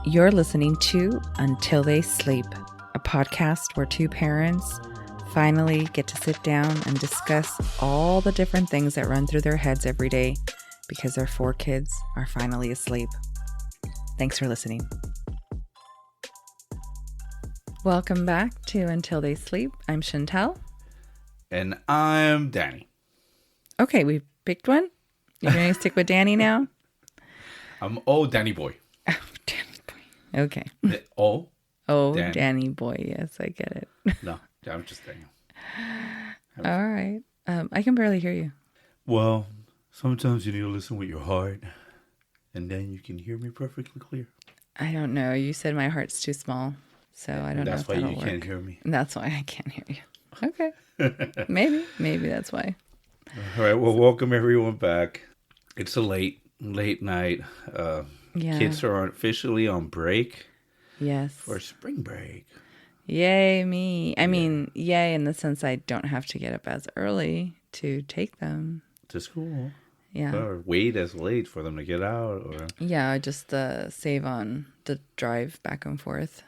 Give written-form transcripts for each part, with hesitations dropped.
You're listening to Until They Sleep, a podcast where two parents finally get to sit down and discuss all the different things that run through their heads every day because their four kids are finally asleep. Thanks for listening. Welcome back to Until They Sleep. I'm Chantel. And I'm Danny. Okay, we picked one. You're going to stick with Danny now? I'm Danny Boy. Oh, Danny Boy. Okay. Danny Boy. Yes, I get it. No, I'm just Daniel. All right. I can barely hear you. Well, sometimes you need to listen with your heart, and then you can hear me perfectly clear. I don't know. You said my heart's too small, so I don't know if that'll work. That's why you can't hear me. That's why I can't hear you. Okay. Maybe that's why. All right. Well, welcome everyone back. It's a late night. Kids are officially on break. Yes. For spring break. Yay, me. I mean, yay in the sense I don't have to get up as early to take them to school. Yeah. Or wait as late for them to get out. Or yeah, just save on the drive back and forth.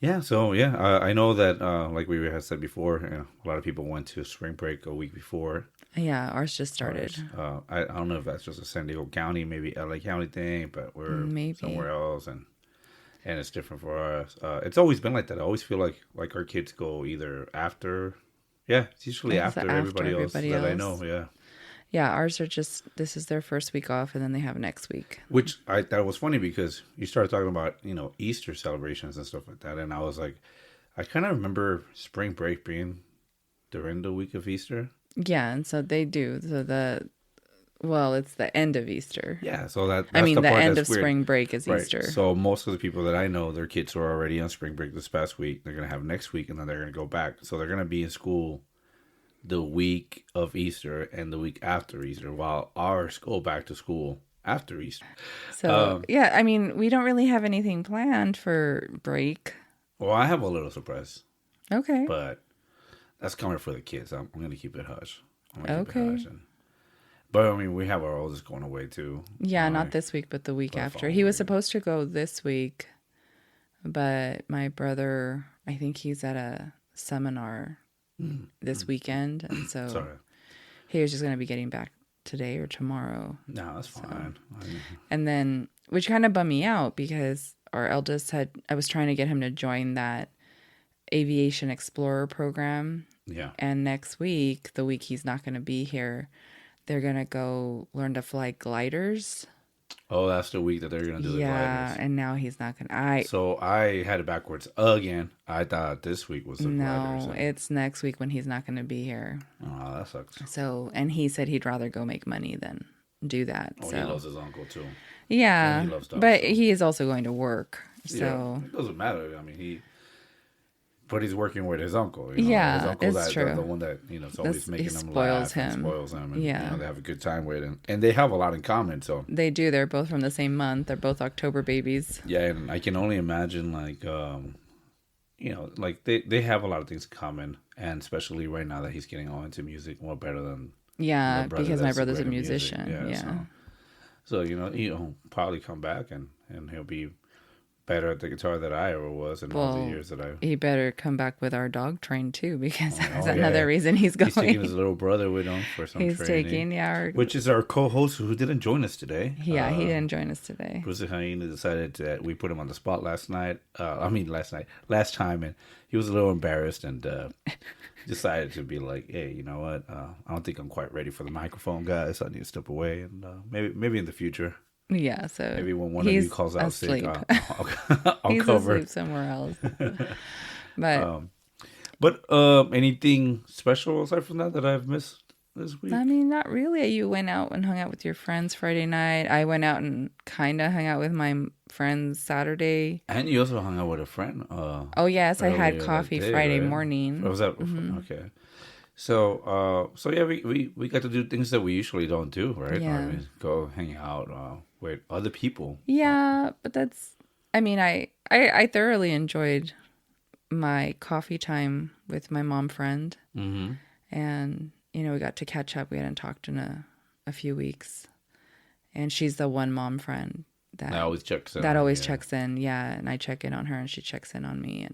Yeah, so I know that like we had said before, a lot of people went to spring break a week before. Yeah, ours just started. I don't know if that's just a San Diego County, maybe LA County thing, but we're somewhere else, and it's different for us. It's always been like that. I always feel like our kids go either after. Yeah, it's usually after everybody else that I know. Yeah. Yeah, ours are just, this is their first week off, and then they have next week. Which that was funny because you started talking about, Easter celebrations and stuff like that. And I was like, I kind of remember spring break being during the week of Easter. Yeah, and so they do. So it's the end of Easter. Yeah, so that's the part end that's of weird. Spring break is Right. Easter. So most of the people that I know, their kids are already on spring break this past week. They're going to have next week, and then they're going to go back. So they're going to be in school the week of Easter and the week after Easter, while ours go back to school after Easter. So, we don't really have anything planned for break. Well, I have a little surprise. Okay. But that's coming for the kids. I'm going to keep it hush. Okay. But, we have our oldest going away, too. Yeah, not this week, but the week after. He was supposed to go this week, but my brother, I think he's at a seminar this weekend, and so he was just going to be getting back today or tomorrow. No, that's fine. And then, which kind of bummed me out because our eldest I was trying to get him to join that Aviation Explorer program. Yeah. And next week, the week he's not going to be here, they're going to go learn to fly gliders. Oh, that's the week that they're going to do the gliders. Yeah, and now he's not going to. So I had it backwards again. I thought this week was the gliders. No, it's next week when he's not going to be here. Oh, that sucks. So, and he said he'd rather go make money than do that. Oh, so. He loves his uncle too. Yeah, he loves dogs, but he is also going to work. So yeah, it doesn't matter. But he's working with his uncle. Yeah, his uncle, it's true. The one that is always making him spoils laugh him. and spoils him, and yeah, they have a good time with him, and they have a lot in common. So they do. They're both from the same month. They're both October babies. Yeah, and I can only imagine they have a lot of things in common, and especially right now that he's getting all into music more better than because my brother's a musician. Yeah. So he'll probably come back and he'll be better at the guitar than I ever was in all the years that I... He better come back with our dog train too, because that's another reason he's going. He's taking his little brother with him for some training. Which is our co-host who didn't join us today. Yeah, he didn't join us today. Hyena decided that we put him on the spot last time, and he was a little embarrassed and decided to be like, hey, you know what? I don't think I'm quite ready for the microphone, guys. I need to step away, and maybe in the future. Yeah, so maybe when one of you calls out asleep. sick, I'll he's cover. Asleep somewhere else. But anything special aside from that I've missed this week? Not really. You went out and hung out with your friends Friday night. I went out and kind of hung out with my friends Saturday. And you also hung out with a friend. Oh yes, I had coffee Friday morning. Was that okay? So yeah, we got to do things that we usually don't do, right? Yeah. Go hang out with other people. Yeah, but that's. I thoroughly enjoyed my coffee time with my mom friend, and we got to catch up. We hadn't talked in a few weeks, and she's the one mom friend that always checks in. Checks in, yeah. And I check in on her, and she checks in on me,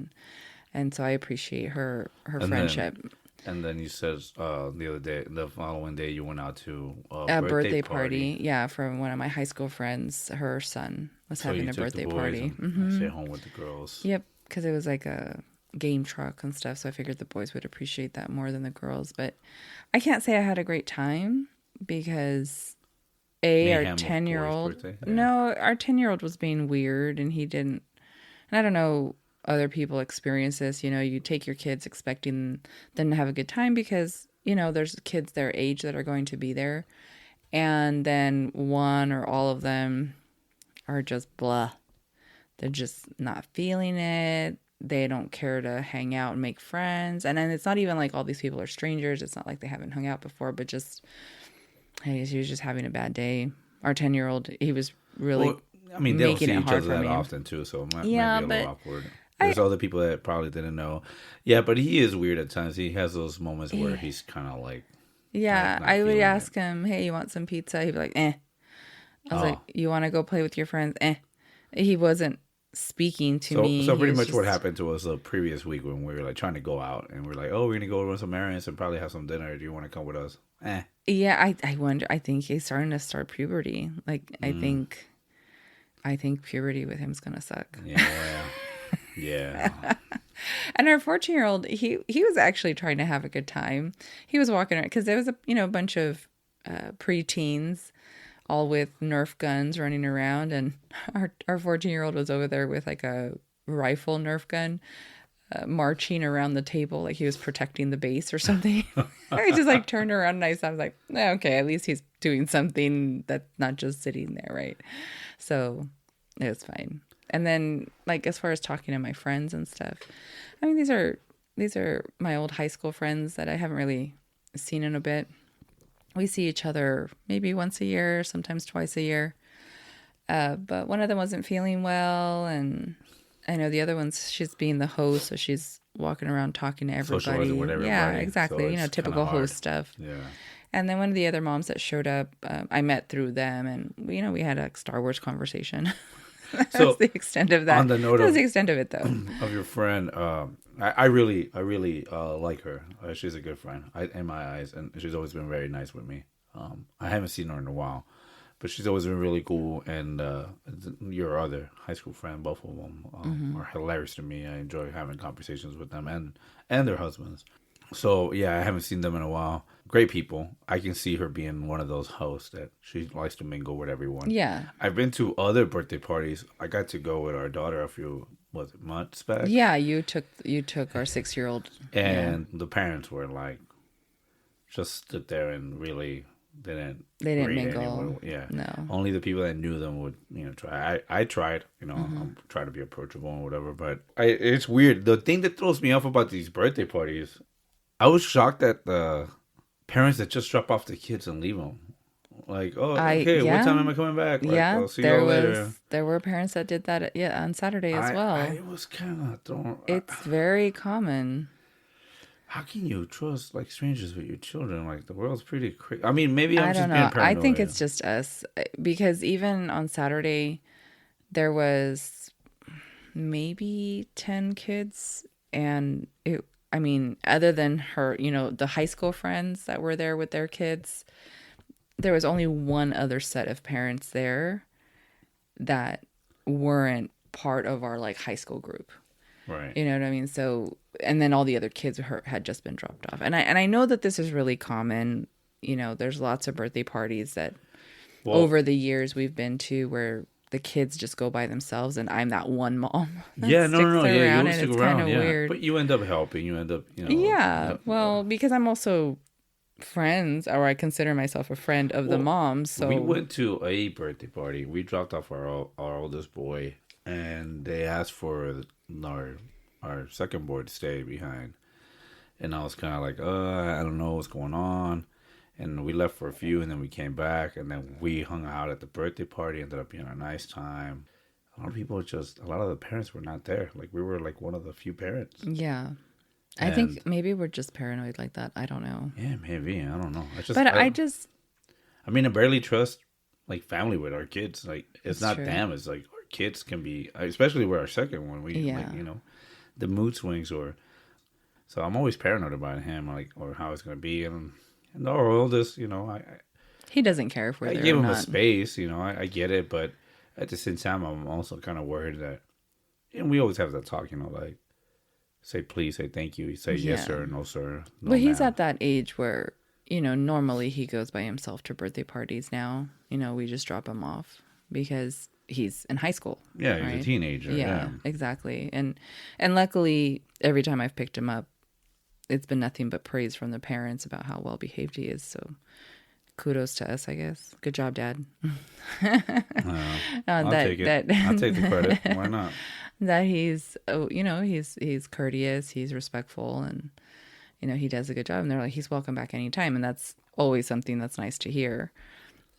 and so I appreciate her friendship. And then you said the following day, you went out to a birthday party. Yeah, for one of my high school friends. Her son was having a birthday party. Stay home with the girls. Yep, because it was like a game truck and stuff, so I figured the boys would appreciate that more than the girls. But I can't say I had a great time because our 10-year-old. Yeah. No, our 10-year-old was being weird, and he didn't. And I don't know. Other people experience this, you take your kids expecting them to have a good time because, there's kids their age that are going to be there. And then one or all of them are just blah. They're just not feeling it. They don't care to hang out and make friends. And then it's not even like all these people are strangers. It's not like they haven't hung out before, but just, hey, he was just having a bad day. Our 10-year-old, he was really they don't see each other that often too, so it might be a little awkward. There's other people that probably didn't know. Yeah, but he is weird at times. He has those moments where he's kind of like... Yeah, I would ask him, hey, you want some pizza? He'd be like, eh. I was like, you want to go play with your friends? Eh. He wasn't speaking to me. So pretty much what happened to us the previous week when we were like trying to go out and we're like, oh, we're going to go run some errands and probably have some dinner. Do you want to come with us? Eh. Yeah, I wonder. I think he's starting to start puberty. Like, I think puberty with him is going to suck. Yeah. Yeah. And our 14-year-old, he was actually trying to have a good time. He was walking around because there was a bunch of preteens all with Nerf guns running around, and our 14-year-old was over there with like a rifle Nerf gun marching around the table like he was protecting the base or something. I just like turned around and I was like, okay, at least he's doing something that's not just sitting there, right? So it was fine. And then, like, as far as talking to my friends and stuff, I mean, these are my old high school friends that I haven't really seen in a bit. We see each other maybe once a year, sometimes twice a year. But one of them wasn't feeling well, and I know the other one's, she's being the host, so she's walking around talking to everybody. Socializing with everybody. Yeah, exactly. So typical host stuff. Yeah. And then one of the other moms that showed up, I met through them, and we had a Star Wars conversation. That's the extent of that. On the note That's the extent of it, though. Of your friend, I really like her. She's a good friend in my eyes, and she's always been very nice with me. I haven't seen her in a while, but she's always been really cool. And your other high school friend, both of them are hilarious to me. I enjoy having conversations with them and their husbands. So yeah, I haven't seen them in a while. Great people. I can see her being one of those hosts that she likes to mingle with everyone. Yeah. I've been to other birthday parties. I got to go with our daughter a few months back. Yeah, you took our 6-year-old. And the parents were like, just stood there and really didn't mingle. Anyone. Yeah. No. Only the people that knew them would, try. I tried, I try to be approachable and whatever, but it's weird. The thing that throws me off about these birthday parties, I was shocked at the parents that just drop off the kids and leave them. Like, what time am I coming back? Like, I'll see you later. There were parents that did that on Saturday as well. I was kind of thrown. It's very common. How can you trust like strangers with your children? Like, the world's pretty crazy. I mean, maybe I'm just being paranoid. I think it's just us, because even on Saturday there was maybe 10 kids, and other than her, the high school friends that were there with their kids, there was only one other set of parents there that weren't part of our like high school group. Right. You know what I mean? So, and then all the other kids had just been dropped off. And I know that this is really common. There's lots of birthday parties that over the years we've been to where the kids just go by themselves, and I'm that one mom. Yeah, no. Yeah, you stick around. Kind of weird. But you end up helping. You end up, Yeah, because I'm also friends, or I consider myself a friend of the moms. So we went to a birthday party. We dropped off our oldest boy, and they asked for our second boy to stay behind. And I was kind of like, I don't know what's going on. And we left for a few, and then we came back, and then we hung out at the birthday party. Ended up being a nice time. A lot of the parents were not there. Like, we were like one of the few parents. Yeah. I think maybe we're just paranoid like that. I don't know. Yeah, maybe. I don't know. I barely trust like family with our kids. Like it's That's not true. them. It's like our kids can be, especially with our second one. We Yeah. like the mood swings or so I'm always paranoid about him, like or how it's gonna be, and our oldest, He doesn't care if we're I there give or him a not. space, I get it, but at the same time, I'm also kind of worried that, and we always have that talk, like say please, say thank you, say yes sir, no sir, no Well, he's ma'am. at that age where, normally he goes by himself to birthday parties now. We just drop him off because he's in high school. Yeah, he's right? a teenager. Yeah, Exactly. And luckily, every time I've picked him up, it's been nothing but praise from the parents about how well behaved he is. So kudos to us, I guess. Good job, Dad. I'll take it. I'll take the credit. Why not? That he's, he's courteous, he's respectful, and he does a good job. And they're like, he's welcome back anytime, and that's always something that's nice to hear.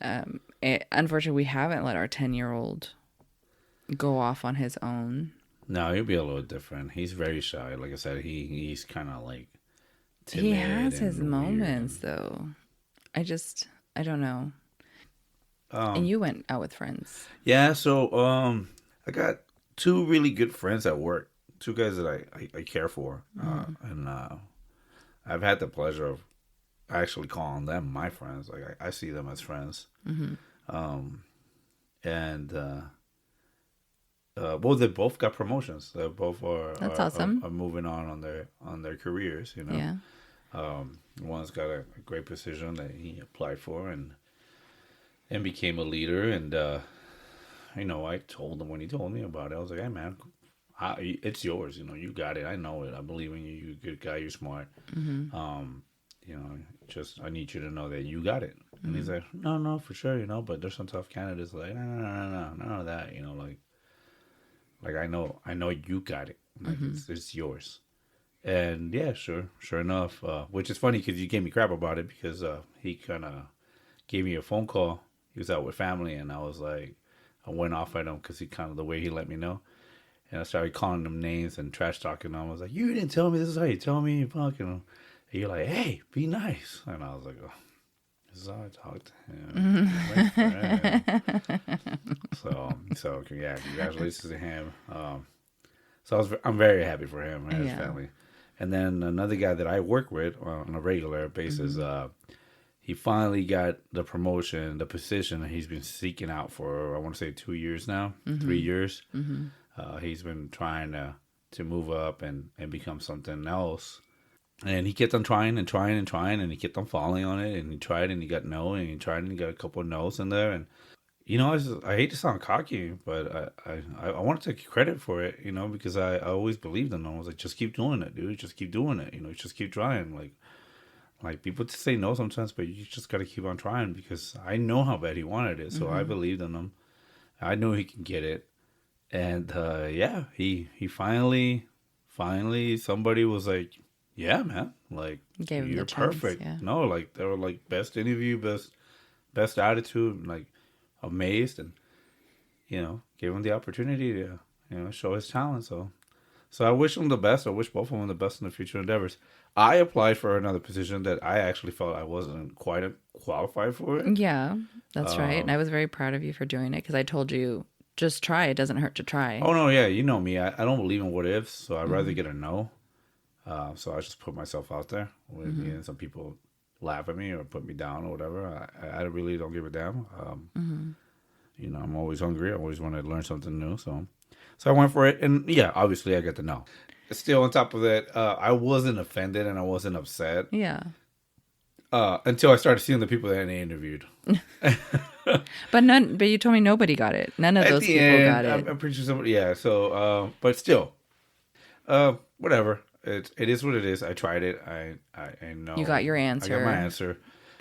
Unfortunately, we haven't let our 10-year-old go off on his own. No, he'll be a little different. He's very shy. Like I said, he's kind of like timid. He has his moments, and... though. I don't know. And you went out with friends. Yeah, so I got two really good friends at work. Two guys that I care for, and I've had the pleasure of actually calling them my friends. Like I see them as friends. And well, they both got promotions. They both That's awesome. Are moving on their careers. Yeah. One's got a great position that he applied for and became a leader. And I told him when he told me about it, I was like, "Hey, man, it's yours. You got it. I know it. I believe in you. You're a good guy. You're smart. Just I need you to know that you got it." And he's like, "No, for sure. But there's some tough candidates. Like, no, none of that. Like I know you got it. Like it's yours." And yeah, sure enough. Which is funny because you gave me crap about it because he kind of gave me a phone call. He was out with family, and I was like, I went off at him because he kind of the way he let me know, and I started calling them names and trash talking them. I was like, "You didn't tell me this is how you tell me, fucking." And you're like, "Hey, be nice," and I was like, "Oh, this is how I talk to him." So yeah, congratulations to him. So I'm very happy for him and his family. And then another guy that I work with on a regular basis, he finally got the promotion, the position that he's been seeking out for, I want to say 2 years now, 3 years. He's been trying to move up and become something else. And he kept on trying and trying and trying, and he kept on falling on it. And he tried and he got no, and he tried and he got a couple of no's in there. And I hate to sound cocky, but I want to take credit for it, because I always believed in him. I was like, just keep doing it, dude. Just keep doing it. Just keep trying. Like people say no sometimes, but you just got to keep on trying because I know how bad he wanted it. So I believed in him. I knew he can get it. And yeah, he finally somebody was like, "Yeah, man, like Gave him you're the chance, perfect." yeah. No, like they were like best interview, best attitude, like amazed, and gave him the opportunity to show his talent. So I wish him the best. I wish both of them the best in the future endeavors. I applied for another position that I actually felt I wasn't quite qualified for it. Yeah, that's right. And I was very proud of you for doing it because I told you, just try. It doesn't hurt to try. Oh no, yeah, you know me. I don't believe in what ifs, so I'd rather get a no. So I just put myself out there. When some people laugh at me or put me down or whatever, I really don't give a damn. I'm always hungry. I always want to learn something new. So I went for it, and yeah, obviously I got the no. Still, on top of that, I wasn't offended and I wasn't upset. Yeah. Until I started seeing the people that they interviewed. But you told me nobody got it. None of those people got it. I'm pretty sure somebody. Yeah. So, but still, whatever. It is what it is. I tried it. I know. You got your answer. I got my answer.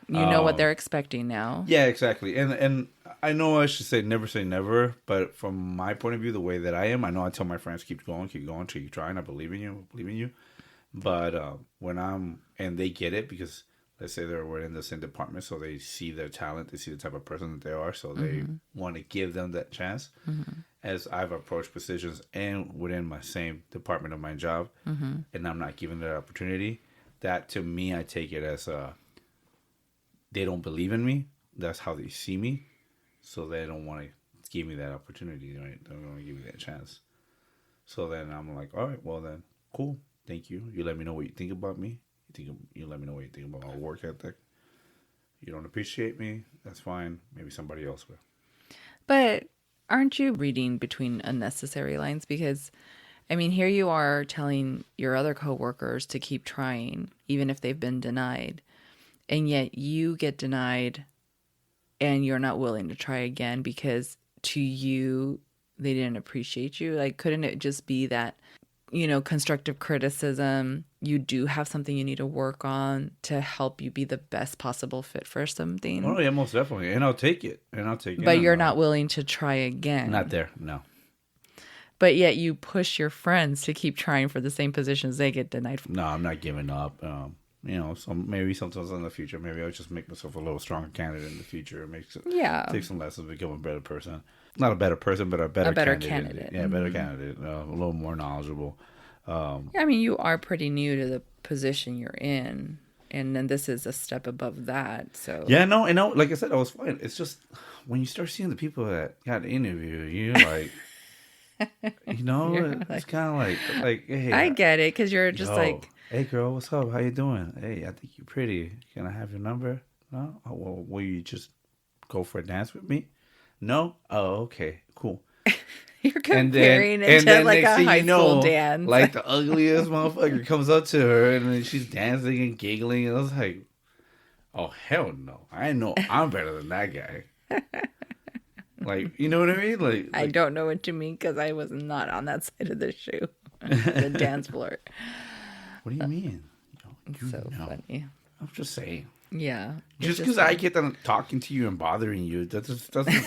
You know what they're expecting now. Yeah, exactly. And I know I should say never. But from my point of view, the way that I am, I know I tell my friends, keep going, keep trying. I believe in you. But when they get it because let's say we're in the same department, so they see their talent, they see the type of person that they are, so they want to give them that chance. As I've approached positions and within my same department of my job, and I'm not given that opportunity, that to me, I take it as they don't believe in me. That's how they see me. So they don't want to give me that opportunity, right? They don't want to give me that chance. So then I'm like, all right, well then, cool. Thank you. You let me know what you think about me. You let me know what you think about my work ethic. You don't appreciate me, that's fine. Maybe somebody else will. But aren't you reading between unnecessary lines? Because, I mean, here you are telling your other coworkers to keep trying, even if they've been denied. And yet you get denied and you're not willing to try again because to you, they didn't appreciate you. Like, couldn't it just be that, constructive criticism, you do have something you need to work on to help you be the best possible fit for something? Oh, yeah, most definitely. And I'll take it. But you're not willing to try again. Not there, no. But yet you push your friends to keep trying for the same positions they get denied for. No, I'm not giving up. So maybe sometimes in the future, maybe I'll just make myself a little stronger candidate in the future. Take some lessons, become a better person. Not a better person, but a better candidate. Yeah, better candidate. A little more knowledgeable. I mean, you are pretty new to the position you're in, and then this is a step above that. So yeah, no, like I said, I was fine. It's just when you start seeing the people that got the interview, you're like, it's kind of like, hey, I get it because you're just like, hey, girl, what's up? How you doing? Hey, I think you're pretty. Can I have your number? No? Oh, well, will you just go for a dance with me? No? Oh, okay, cool. You're comparing it to like a high school dance. Like the ugliest motherfucker comes up to her and then she's dancing and giggling. And I was like, oh, hell no. I know I'm better than that guy. Like, you know what I mean? Like I don't know what you mean because I was not on that side of the shoe, the dance floor. What do you mean? It's so funny. I'm just saying. Yeah. Just because I get done talking to you and bothering you, that just doesn't,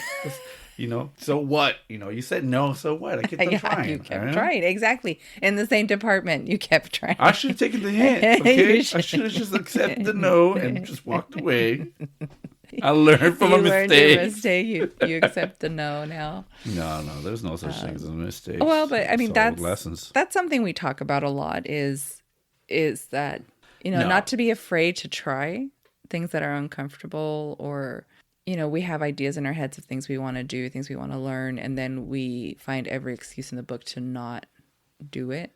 so what? You said no, so what? I kept trying. You kept trying, exactly. In the same department, you kept trying. I should have taken the hint, okay? I should have just accepted the no and just walked away. I learned from a mistake. You learned your mistake. You accept the no now. No, there's no such thing as a mistake. Well, but I mean, that's lessons. That's something we talk about a lot is that, not to be afraid to try things that are uncomfortable or, we have ideas in our heads of things we want to do, things we want to learn, and then we find every excuse in the book to not do it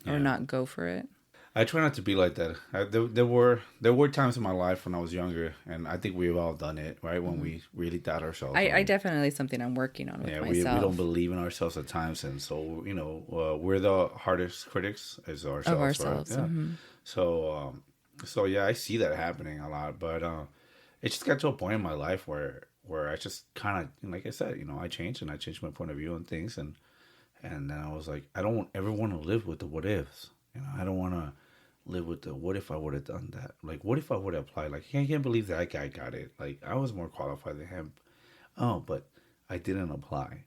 or not go for it. I try not to be like that. There were times in my life when I was younger, and I think we've all done it, right? When we really doubt ourselves. I definitely something I'm working on with myself. We don't believe in ourselves at times, and so we're the hardest critics as ourselves. Of ourselves. Right? Yeah. Mm-hmm. So yeah, I see that happening a lot, but it just got to a point in my life where I just kind of, like I said, I changed my point of view on things, and then I was like, I don't ever want to live with the what ifs. I don't want to live with the what if I would have done that. Like, what if I would have applied? Like, I can't believe that guy got it. Like, I was more qualified than him. Oh, but I didn't apply.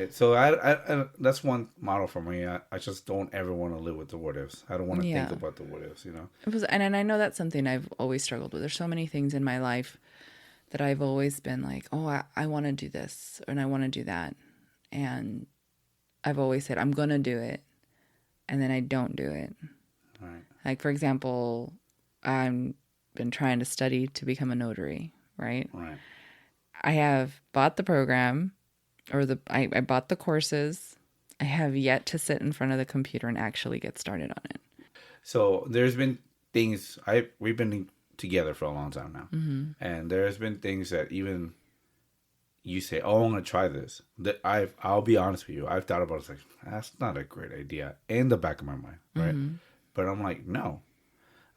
So I that's one model for me. I just don't ever want to live with the what ifs. I don't want to think about the what ifs. It was, and I know that's something I've always struggled with. There's so many things in my life that I've always been like, oh, I want to do this and I want to do that, and I've always said I'm gonna do it, and then I don't do it. Right. Like, for example, I've been trying to study to become a notary. Right. I have bought the program. I bought the courses. I have yet to sit in front of the computer and actually get started on it. So there's been things we've been together for a long time now, and there's been things that even you say, "Oh, I'm gonna try this." That I'll be honest with you, I've thought about it. It's like that's not a great idea in the back of my mind, right? But I'm like, no,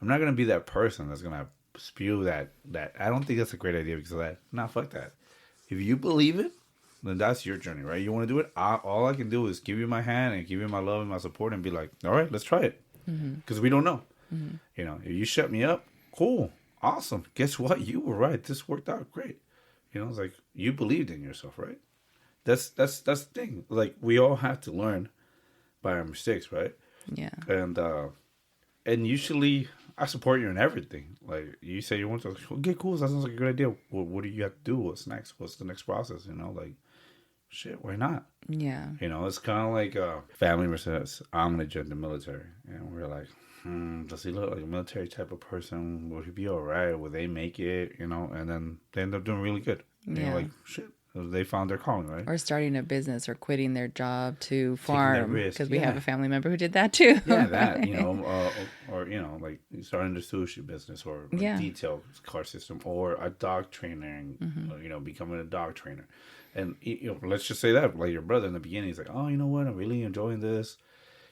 I'm not gonna be that person that's gonna spew that. I don't think that's a great idea because of that. Nah, fuck that. If you believe it, then that's your journey, right? You want to do it? All I can do is give you my hand and give you my love and my support and be like, all right, let's try it. Because we don't know. If you shut me up, cool, awesome. Guess what? You were right. This worked out great. It's like you believed in yourself, right? That's the thing. Like, we all have to learn by our mistakes, right? Yeah. And usually I support you in everything. Like, you say you want to, okay, cool. That sounds like a good idea. Well, what do you have to do? What's next? What's the next process? Like, shit, why not? Yeah. It's kind of like family versus I'm going to join the military. And we're like, does he look like a military type of person? Will he be all right? Will they make it? And then they end up doing really good. Like, shit, they found their calling, right? Or starting a business or quitting their job to farm, because we have a family member who did that too. Yeah, that, or like starting a sushi business, or detail car system, or a dog trainer, and becoming a dog trainer. And let's just say that, like your brother in the beginning, he's like, oh, you know what, I'm really enjoying this.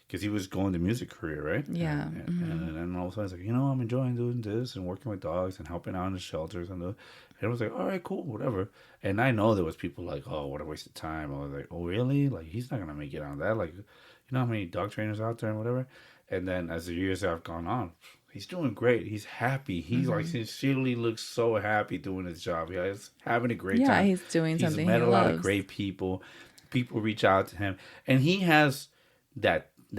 Because he was going the music career, right? Yeah. And then all of a sudden, he's like, I'm enjoying doing this and working with dogs and helping out in the shelters. And I was like, all right, cool, whatever. And I know there was people like, oh, what a waste of time. I was like, oh, really? Like, he's not going to make it on that. Like, you know how many dog trainers out there and whatever? And then as the years have gone on, he's doing great. He's happy. He's like sincerely looks so happy doing his job. He's having a great time. Yeah, he's doing something he loves. He's met a lot of great people. People reach out to him. And he has that he's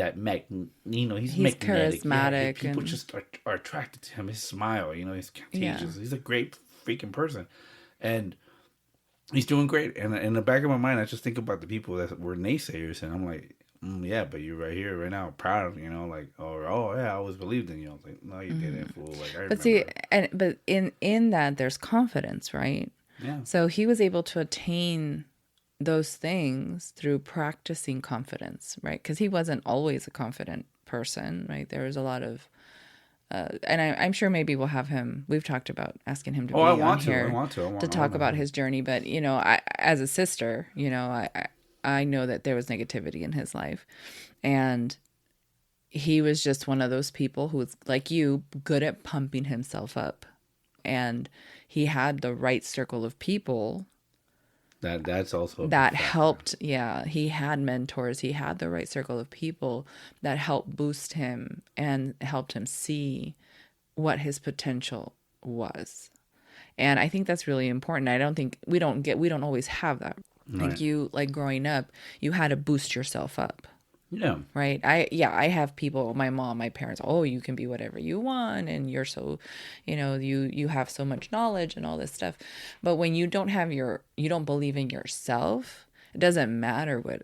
charismatic. People just are attracted to him. His smile, he's contagious. He's a great freaking person, and he's doing great. And in the back of my mind, I just think about the people that were naysayers, and I'm like, yeah, but you're right here, right now, proud, like, oh yeah, I always believed in you. I was like, no, you didn't, fool. Like, I remember. But in that, there's confidence, right? Yeah. So he was able to attain those things through practicing confidence, right? Because he wasn't always a confident person, right? There was a lot of, and I'm sure maybe we'll have him. We've talked about asking him to be on here to talk about his journey. But as a sister, I know that there was negativity in his life, and he was just one of those people who was like you, good at pumping himself up, and he had the right circle of people. That's also that helped. Yeah, he had mentors. He had the right circle of people that helped boost him and helped him see what his potential was. And I think that's really important. I don't think we don't always have that. Right. Like you, like growing up, you had to boost yourself up. Yeah. Right. I have people, my mom, my parents, oh, you can be whatever you want. And you're so, you have so much knowledge and all this stuff. But when you don't believe in yourself, it doesn't matter what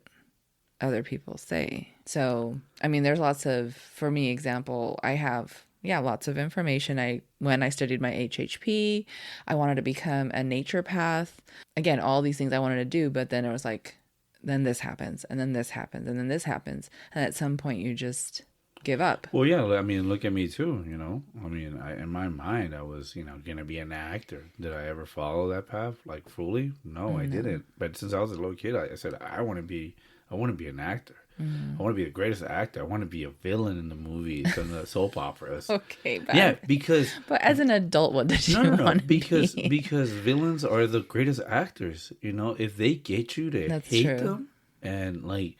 other people say. So, I mean, there's lots of, for me, example, I have, lots of information. When I studied my HHP, I wanted to become a naturopath. Again, all these things I wanted to do, but then it was like, then this happens, and then this happens, and then this happens. And at some point, you just give up. Well, yeah, I mean, look at me too, I mean, in my mind, I was, going to be an actor. Did I ever follow that path, like, fully? No, I didn't. But since I was a little kid, I said, I want to be an actor. I want to be the greatest actor. I want to be a villain in the movies and the soap operas. Okay, bad. Yeah, because... But as an adult, what did you want to because, be? Because villains are the greatest actors. If they get you to hate them and, like,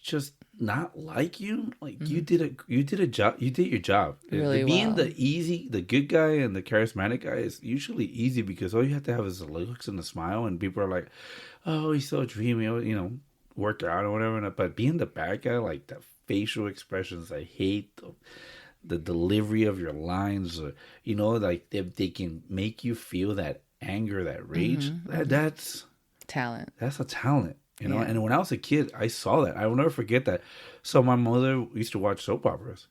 just not like you, like, you did a job. You did your job. Really Being well. the good guy and the charismatic guy is usually easy because all you have to have is the looks and the smile, and people are like, oh, he's so dreamy, work out or whatever. But being the bad guy, like the facial expressions, I hate the delivery of your lines, like they can make you feel that anger, that rage. That's talent. That's a talent, And when I was a kid, I saw that. I will never forget that. So my mother used to watch soap operas,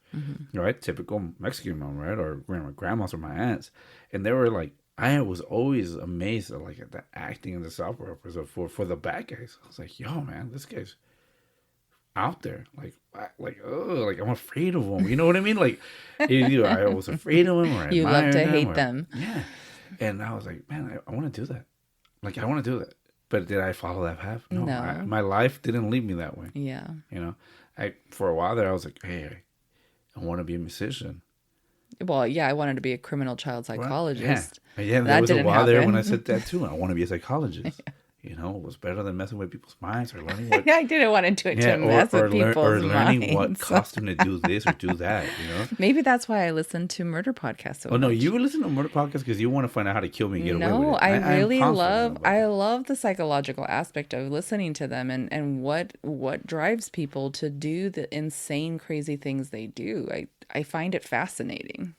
right? Typical Mexican mom, right? Or my grandmas or my aunts, and they were like, I was always amazed at the acting in the soap operas for the bad guys. I was like, yo, man, this guy's out there. Like I'm afraid of him. You know what I mean? Like, either I was afraid of him or you love to hate them. Yeah. And I was like, man, I want to do that. Like, I want to do that. But did I follow that path? No. My life didn't lead me that way. Yeah. For a while there, I was like, hey, I want to be a musician. Well, yeah, I wanted to be a criminal child psychologist. Yeah, there was a while there when I said that too. I want to be a psychologist. It was better than messing with people's minds or learning what... I didn't want to do it to mess with people's minds. Or learning what costume to do this or do that, Maybe that's why I listened to murder podcasts so much. No, you were listening to murder podcasts because you want to find out how to kill me and get away with it. No, I really love the psychological aspect of listening to them and what drives people to do the insane, crazy things they do. I find it fascinating.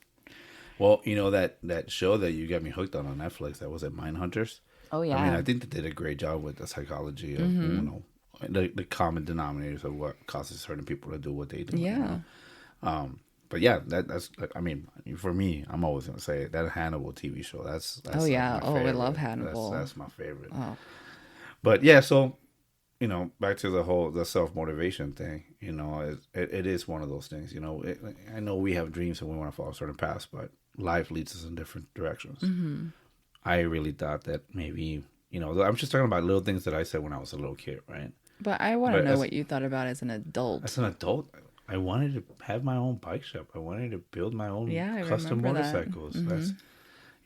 Well, that show that you got me hooked on Netflix, that was at Mindhunters. Oh, yeah. I mean, I think they did a great job with the psychology of, the common denominators of what causes certain people to do what they do. Yeah. But yeah, that's, I mean, for me, I'm always going to say that Hannibal TV show. That's oh, yeah. Like my favorite. I love Hannibal. That's my favorite. Oh. But yeah, so back to the self-motivation thing, it is one of those things, I know we have dreams and we want to follow certain paths, but life leads us in different directions. Mm-hmm. I really thought that maybe, I'm just talking about little things that I said when I was a little kid, right? But I want to know what you thought about as an adult. As an adult, I wanted to have my own bike shop. I wanted to build my own custom motorcycles. Mm-hmm. That's,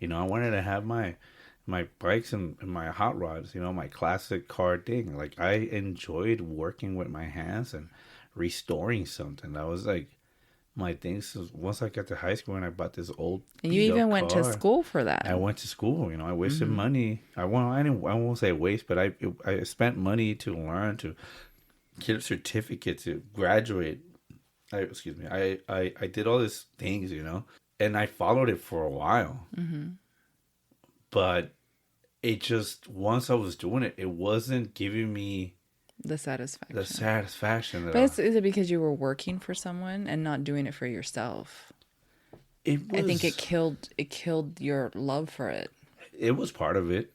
I wanted to have my bikes and my hot rods, my classic car thing. Like, I enjoyed working with my hands and restoring something. That was like my thing. So once I got to high school and I bought this old, and you even went to school for that. I went to school. I wasted money. I won't say waste, but I spent money to learn, to get a certificate, to graduate. I did all these things, and I followed it for a while. Mm-hmm. But it just, once I was doing it, it wasn't giving me the satisfaction. But is it because you were working for someone and not doing it for yourself? I think it killed your love for it. It was part of it.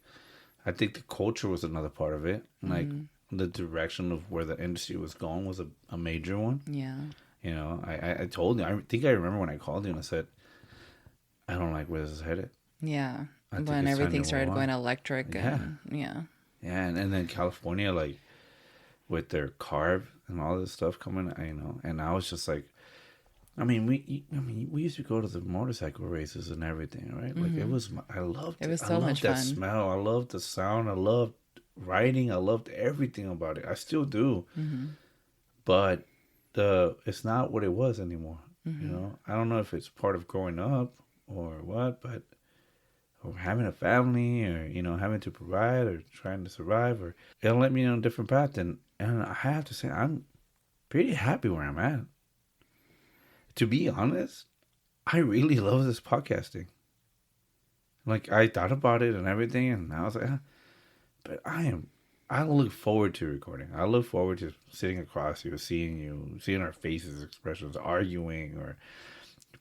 I think the culture was another part of it. Like, the direction of where the industry was going was a major one. Yeah. I told you, I think I remember when I called you and I said, I don't like where this is headed. Yeah. When everything started going electric. Yeah. Yeah. Yeah. And then California, like, with their carb and all this stuff coming, and I was just like, we used to go to the motorcycle races and everything, right? Like, it was, I loved it. It was so much fun. I loved that smell. I loved the sound. I loved riding. I loved everything about it. I still do. Mm-hmm. But it's not what it was anymore. Mm-hmm. I don't know if it's part of growing up or what, but or having a family, or having to provide, or trying to survive, or it'll let me on a different path. And I have to say, I'm pretty happy where I'm at. To be honest, I really love this podcasting. Like, I thought about it and everything, and I was like, but I look forward to recording. I look forward to sitting across you, seeing our faces, expressions, arguing, or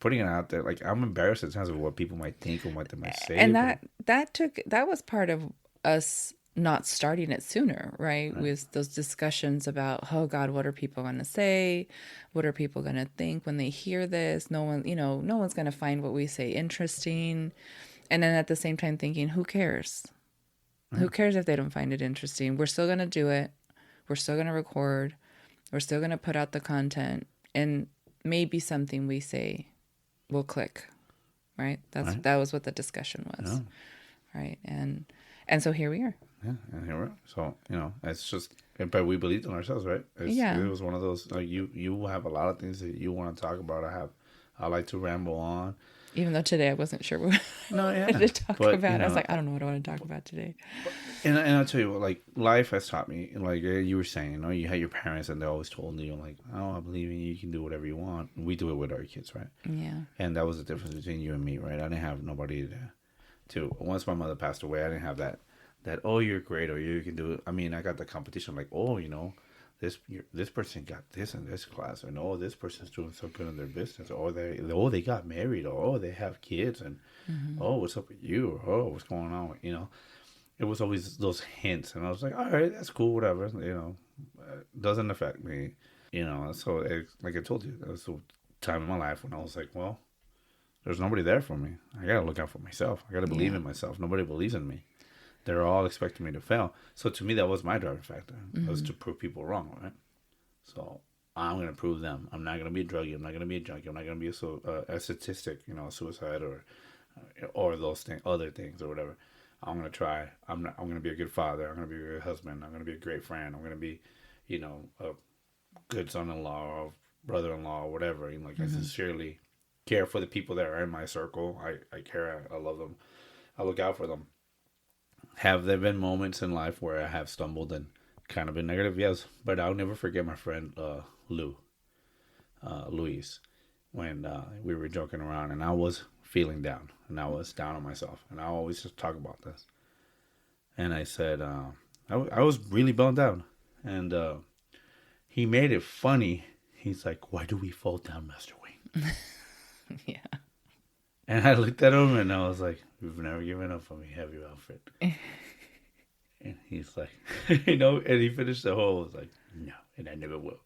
putting it out there. Like, I'm embarrassed at times of what people might think and what they might say. And that was part of us not starting it sooner, right? With those discussions about, oh God, what are people going to say? What are people going to think when they hear this? No one's going to find what we say interesting. And then at the same time thinking, who cares? Who cares if they don't find it interesting? We're still going to do it. We're still going to record. We're still going to put out the content. And maybe something we say will click, right? That was what the discussion was, right? And so here we are. Yeah, and here we are. So, it's just, but we believed in ourselves, right? It was one of those, like, you have a lot of things that you want to talk about. I like to ramble on. Even though today I wasn't sure what to talk about. I was like, I don't know what I want to talk about today. And I'll tell you what, like, life has taught me, like you were saying, you had your parents and they always told you, like, oh, I believe in you, you can do whatever you want. We do it with our kids, right? Yeah. And that was the difference between you and me, right? I didn't have nobody to once my mother passed away, I didn't have that, oh, you're great, or you can do it. I mean, I got the competition, like, oh, this person got this in this class, and oh, this person's doing so good in their business, or they got married, or oh, they have kids, and oh, what's up with you, or oh, what's going on, it was always those hints, and I was like, all right, that's cool, whatever, doesn't affect me, so like I told you, that was the time in my life when I was like, well, there's nobody there for me. I gotta look out for myself. I gotta believe in myself. Nobody believes in me. They're all expecting me to fail. So to me, that was my driving factor. Was to prove people wrong, right? So I'm going to prove them. I'm not going to be a druggie. I'm not going to be a junkie. I'm not going to be a statistic, suicide or those things, other things or whatever. I'm going to try. I'm going to be a good father. I'm going to be a good husband. I'm going to be a great friend. I'm going to be, a good son-in-law or brother-in-law or whatever. I sincerely care for the people that are in my circle. I care. I love them. I look out for them. Have there been moments in life where I have stumbled and kind of been negative? Yes, but I'll never forget my friend Luis, when we were joking around and I was feeling down and I was down on myself, and I always just talk about this. And I said, I was really bummed down, and he made it funny. He's like, "Why do we fall down, Master Wayne?" Yeah. And I looked at him and I was like, "You've never given up on me, have you, Alfred?" And he's like, and he finished the whole, was like, no, and I never will.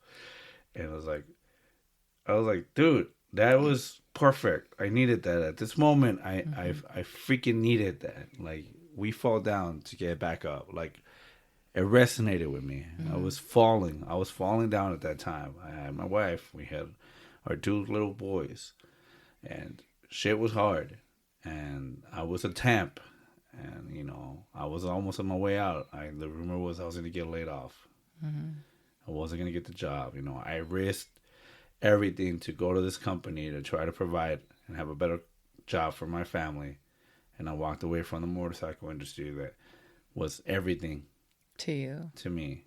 And I was like, dude, that was perfect. I needed that at this moment. I freaking needed that. Like, we fall down to get back up. Like, it resonated with me. I was falling down at that time. I had my wife. We had our 2 little boys, and shit was hard. And I was a temp, and I was almost on my way out. The rumor was I was going to get laid off. I wasn't going to get the job. I risked everything to go to this company to try to provide and have a better job for my family. And I walked away from the motorcycle industry that was everything to me.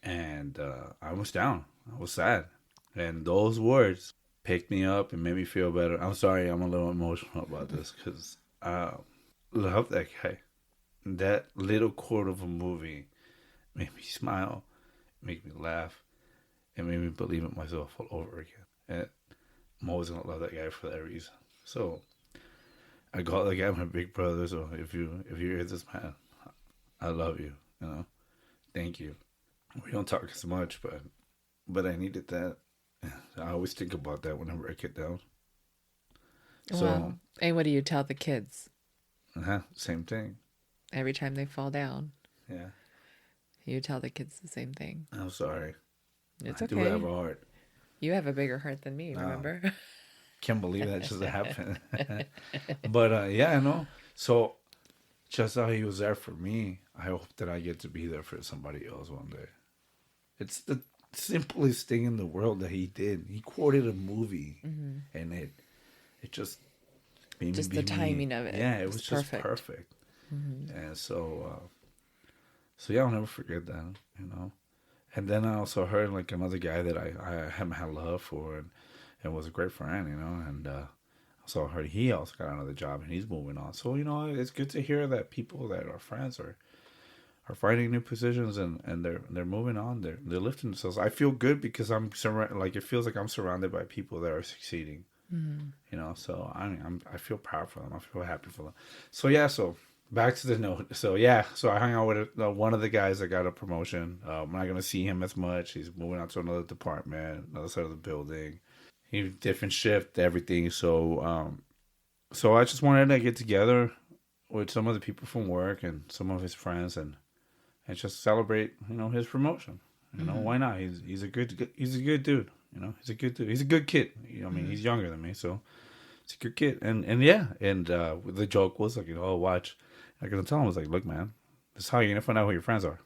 And I was down. I was sad. And those words picked me up and made me feel better. I'm sorry, I'm a little emotional about this because I love that guy. That little quote of a movie made me smile, made me laugh, and made me believe in myself all over again. And I'm always going to love that guy for that reason. So I call that guy my big brother. So if you hear this, man, I love you. Thank you. We don't talk as much, but I needed that. I always think about that whenever I get down. So, wow. And what do you tell the kids? Same thing. Every time they fall down. Yeah. You tell the kids the same thing. I'm sorry. It's I okay. do have a heart. You have a bigger heart than me, remember? Can't believe that just happened. But yeah, I know. So just how he was there for me, I hope that I get to be there for somebody else one day. It's the simplest thing in the world that he did. He quoted a movie, and it just made just me the timing of it. Yeah, it was just perfect. And so yeah, I'll never forget that. And then I also heard like another guy that I had love for and was a great friend, and so I heard he also got another job and he's moving on. So it's good to hear that people that are friends are finding new positions and they're moving on. They're lifting themselves. I feel good because I'm it feels like I'm surrounded by people that are succeeding. So I feel proud for them. I feel happy for them. So yeah, so back to the note. So yeah, so I hung out with one of the guys that got a promotion. I'm not gonna see him as much. He's moving on to another department, another side of the building. He different shift, everything. So so I just wanted to get together with some of the people from work and some of his friends and just celebrate, his promotion. Why not? He's a good dude. He's a good dude. He's a good kid. He's younger than me, so he's a good kid. And yeah, and the joke was like, watch. I was tell him, I was like, look, man, this is how you're gonna find out who your friends are.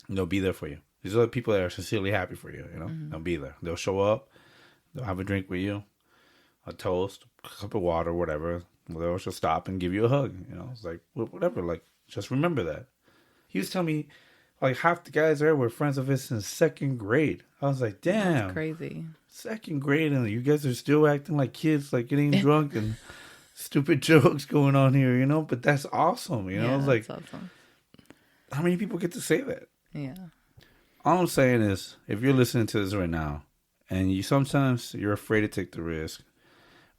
They'll be there for you. These are the people that are sincerely happy for you. They'll be there. They'll show up. They'll have a drink with you, a toast, a cup of water, whatever. They'll just stop and give you a hug. It's like whatever. Like just remember that. He was telling me, like half the guys there were friends of his since 2nd grade. I was like, damn, that's crazy. 2nd grade, and you guys are still acting like kids, like getting drunk and stupid jokes going on here, But that's awesome, Yeah, I was like, that's awesome. How many people get to say that? Yeah. All I'm saying is, if you're listening to this right now, and sometimes you're afraid to take the risk,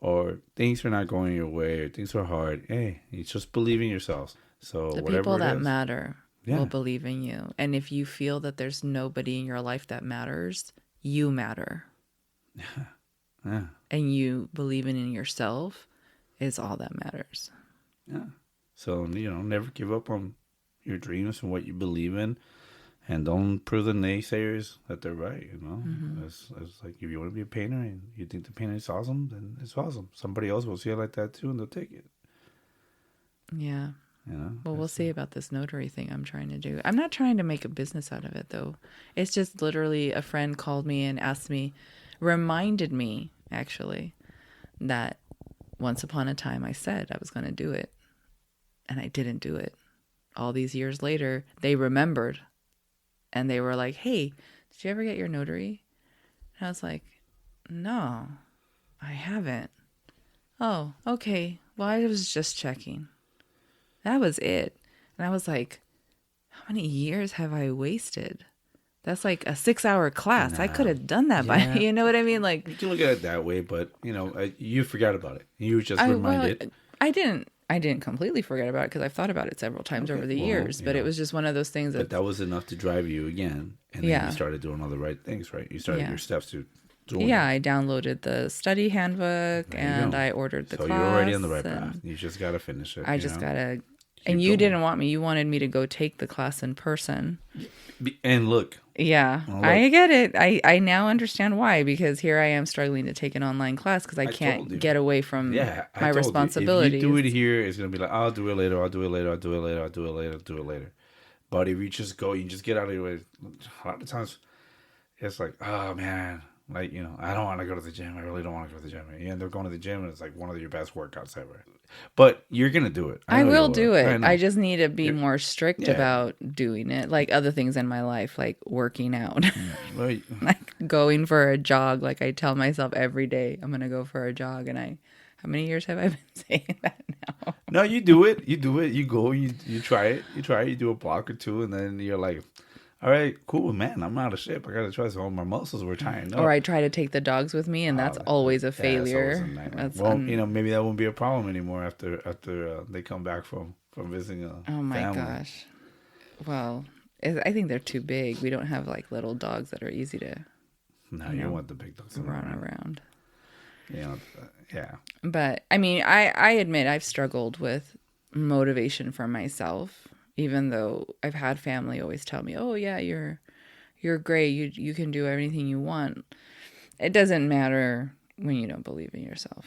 or things are not going your way, or things are hard, hey, you just believe in yourselves. So the whatever people that is, matter will believe in you. And if you feel that there's nobody in your life that matters, you matter. Yeah. And you believing in yourself is all that matters. Yeah. So, never give up on your dreams and what you believe in. And don't prove the naysayers that they're right, It's like, if you want to be a painter and you think the painting is awesome, then it's awesome. Somebody else will see it like that too, and they'll take it. Yeah. Well, we'll see about this notary thing I'm trying to do. I'm not trying to make a business out of it, though. It's just literally a friend called me and reminded me, actually, that once upon a time I said I was going to do it, and I didn't do it. All these years later, they remembered, and they were like, hey, did you ever get your notary? And I was like, no, I haven't. Oh, okay. Well, I was just checking. That was it. And I was like, how many years have I wasted? That's like a 6-hour class. I could have done that by, you know what I mean? Like, you can look at it that way, but you forgot about it. You were just reminded. I didn't. I didn't completely forget about it because I've thought about it several times over the years, but it was just one of those things But that was enough to drive you again. And then you started doing all the right things, right? You started your steps to doing it. I downloaded the study handbook and I ordered the class. So you're already on the right path. You just got to finish it. I just got to... And you didn't want me. You wanted me to go take the class in person. And look. Yeah, I get it. I now understand why, because here I am struggling to take an online class because I can't get away from my responsibilities. If you do it here, it's going to be like, I'll do it later, I'll do it later, I'll do it later, I'll do it later, I'll do it later. But if you just go, you just get out of your way. A lot of times, it's like, oh, man. Like, you know, I don't want to go to the gym. I really don't want to go to the gym. You end up going to the gym and it's like one of your best workouts ever. But you're going to do it. I will do it. I just need to be more strict about doing it. Like other things in my life, like working out. Well, like going for a jog. Like I tell myself every day, I'm going to go for a jog. And how many years have I been saying that now? No, you do it. You do it. You go, you try it. You do a block or two. And then you're like, all right, cool, man. I'm out of shape. I got to try some. All my muscles were tired. Or I try to take the dogs with me, and that's always a failure. Well, you know, maybe that won't be a problem anymore after they come back from visiting a Oh, my family. gosh. Well, I think they're too big. We don't have, like, little dogs that are easy to you want the big dogs run around. Yeah. But, I mean, I admit I've struggled with motivation for myself. Even though I've had family always tell me, "Oh yeah, you're great. You can do anything you want." It doesn't matter when you don't believe in yourself.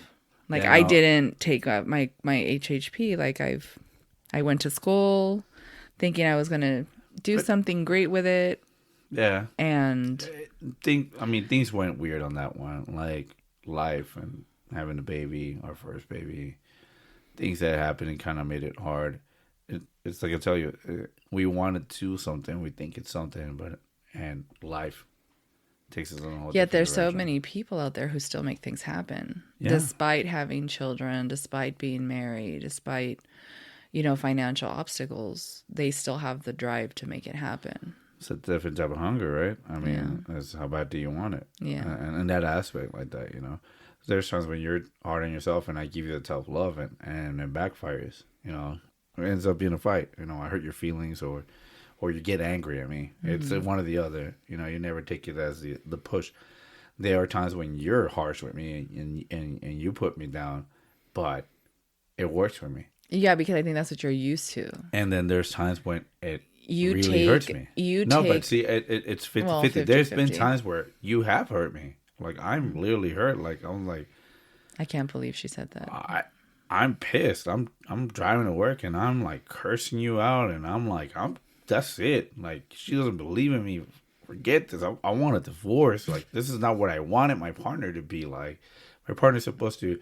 Like I didn't take up my HHP. Like I went to school thinking I was gonna do something great with it. Yeah. And things went weird on that one. Like life and having a baby, our first baby, things that happened and kind of made it hard. It's like I tell you, we want to do something, we think it's something, and life takes us on a whole Yet there's direction. so many people out there who still make things happen, despite having children, despite being married, despite, financial obstacles. They still have the drive to make it happen. It's a different type of hunger, right? I mean, it's how bad do you want it? Yeah. And in that aspect like that, there's times when you're hard on yourself and I give you the tough love and it backfires, It ends up being a fight. I hurt your feelings or you get angry at me. It's one or the other. You never take it as the push. There are times when you're harsh with me and you put me down, but it works for me. Yeah, because I think that's what you're used to. And then there's times when it really hurts me. But see, it's 50-50. There's been times where you have hurt me. Like, I'm literally hurt. Like, I'm like... I can't believe she said that. I'm pissed. I'm driving to work and I'm like cursing you out and I'm like, that's it. Like, she doesn't believe in me. Forget this. I want a divorce. Like, this is not what I wanted my partner to be like. My partner's supposed to,